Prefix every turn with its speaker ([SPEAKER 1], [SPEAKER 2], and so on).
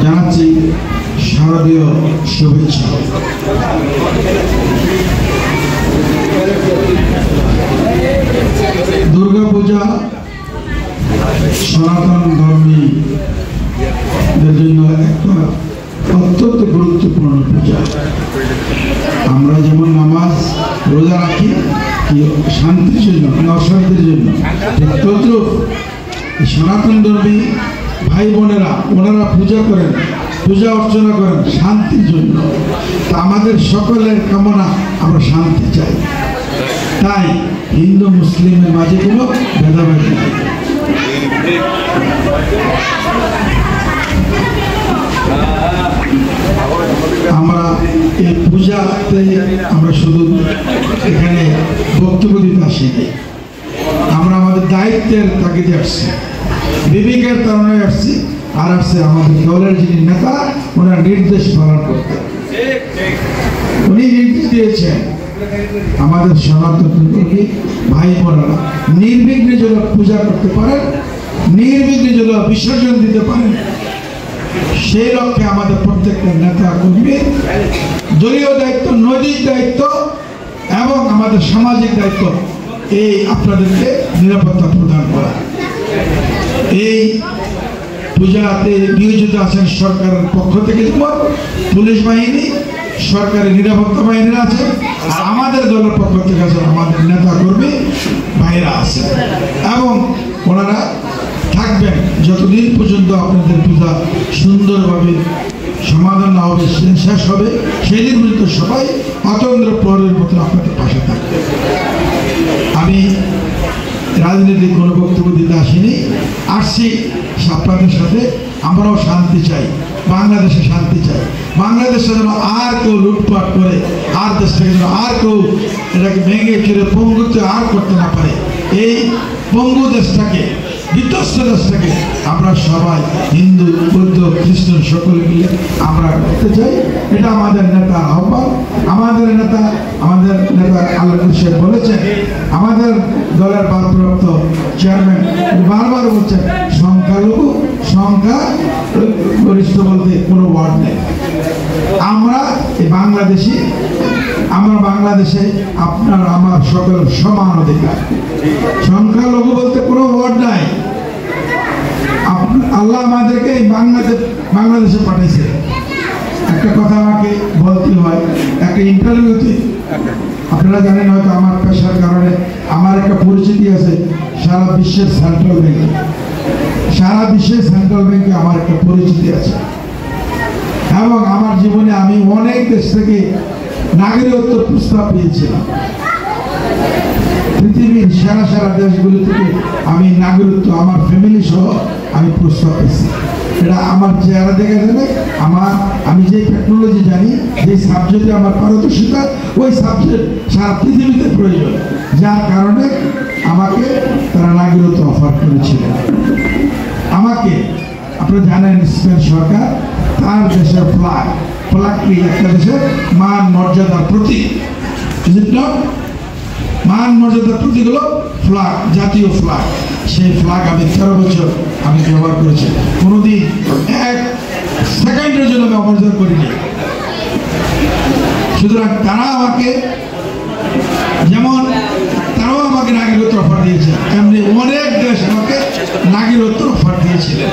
[SPEAKER 1] জানাচ্ছি শারদীয় শুভেচ্ছা। দুর্গা পূজা সনাতন ধর্মীদের জন্য একটা অত্যন্ত গুরুত্বপূর্ণ পূজা। আমরা যেমন নামাজ রোজা রাখি শান্তির জন্য, অশান্তির জন্য, তদ্রুপ সনাতন ধর্মী ভাই বোনেরা ওনারা পূজা করেন, পূজা অর্চনা করেন শান্তির জন্য। তা আমাদের সকলের কামনা আমরা শান্তি চাই। তাই হিন্দু মুসলিমের মাঝে কোনো ভেদাভেদ নেই। আমরা এই পূজাতে আমরা শুধু এখানে বক্তব্য দিতে আসিনি, আমরা আমাদের দায়িত্বের তাগিদে আসছি, বিবেকের কারণে আসছি। আর আসছে আমাদের দলের যিনি নেতা, ওনার নির্দেশ পালন করতে। উনি নির্দেশ দিয়েছেন আমাদের সনাতন ভাই বোনেরা নির্বিঘ্নে যেন পূজা করতে পারেন, নির্বিঘ্নে যেন বিসর্জন দিতে পারেন, সেই লক্ষ্যে আমাদের প্রত্যেকটা নেতা কর্মী দলীয় দায়িত্ব, নৈতিক দায়িত্ব এবং আমাদের সামাজিক দায়িত্ব এই আপনাদেরকে নিরাপত্তা প্রদান করা। এই পূজাতে নিয়োজিত আছেন সরকারের পক্ষ থেকে যেমন পুলিশ বাহিনী, সরকারি নিরাপত্তা বাহিনীরা আছে, আর আমাদের দলের পক্ষ থেকে আছে আমাদের নেতা কর্মী ভাইরা আছে, এবং ওনারা থাকবেন যতদিন পর্যন্ত আপনাদের পূজা সুন্দরভাবে সমাধান না হবে, শেষ হবে, সেই দিন পর্যন্ত সবাই অতন্ত্র প্রহরের মতো আপনাদের পাশে থাকবে। আমি রাজনীতির কোনো বক্তব্য দিতে আসিনি, আসছি আপনাদের সাথে। আমরাও শান্তি চাই, বাংলাদেশে শান্তি চাই। বাংলাদেশে যেন আর কেউ লুটপাট করে, আর দেশটাকে যেন আর কেউ এটাকে ভেঙে চুরে পঙ্গুত্ব আর করতে না পারে। এই পঙ্গু দেশটাকে, বিধ্বস্ত দেশটাকে আমরা সবাই হিন্দু, বৌদ্ধ, খ্রিস্টান সকলে মিলে আমরা করতে চাই। এটা আমাদের নেতার আহ্বান। আমাদের নেতা আল্লাহ সাহেব বলেছেন, আমাদের দলের ভারপ্রাপ্ত চেয়ারম্যান বারবার বলছেন সংখ্যালঘু, সংখ্যা গরিষ্ঠ বলতে কোনো ওয়ার্ড নেই। আমরা এই বাংলাদেশি, আমরা বাংলাদেশে আপনার আমার সকল সমান অধিকার। সংখ্যালঘু বলতে কোনো ওয়ার্ড নাই। আল্লাহ আমাদেরকে এই বাংলাদেশে পাঠিয়েছে। একটা কথা আমাকে বলতে হয়, একটা ইন্টারভিউতে, আপনারা জানেন হয়তো আমার পেশার কারণে আমার একটা পরিচিতি আছে সারা বিশ্বের সেন্ট্রাল ব্যাংকে। সারা বিশ্বের সেন্ট্রাল ব্যাংকে আমার একটা পরিচিতি আছে, এবং আমার জীবনে আমি অনেক দেশ থেকে নাগরিকত্ব প্রস্তাব পেয়েছিলাম। পৃথিবীর সেরা দেশগুলি থেকে আমি নাগরিকত্ব আমার ফ্যামিলি সহ আমি প্রস্তাব পেয়েছি। এটা আমার চেহারা দেখে দেবে, আমি যে টেকনোলজি জানি, যে সাবজেক্টে আমার পারদর্শিতা, ওই সাবজেক্ট সারা পৃথিবীতে প্রয়োজন, যার কারণে আমাকে তারা নাগরিকত্ব অফার করেছিল। আমাকে আপনারা জানেন স্পেন সরকার তার দেশের ফ্ল্যাগটি একটা দেশের মান মর্যাদার প্রতীক, মান মর্যাদার প্রতীক হলো ফ্ল্যাগ, জাতীয় ফ্ল্যাগ। সেই ফ্ল্যাগ আমি 13 বছর আমি ব্যবহার করেছি, কোনোদিন এক সেকেন্ডের জন্য আমি অপরাধ করিনি। সুতরাং তারাও আমাকে নাগরিকত্ব অফার দিয়েছে, এমনি অনেক দেশ আমাকে নাগরিকত্ব অফার দিয়েছিলেন।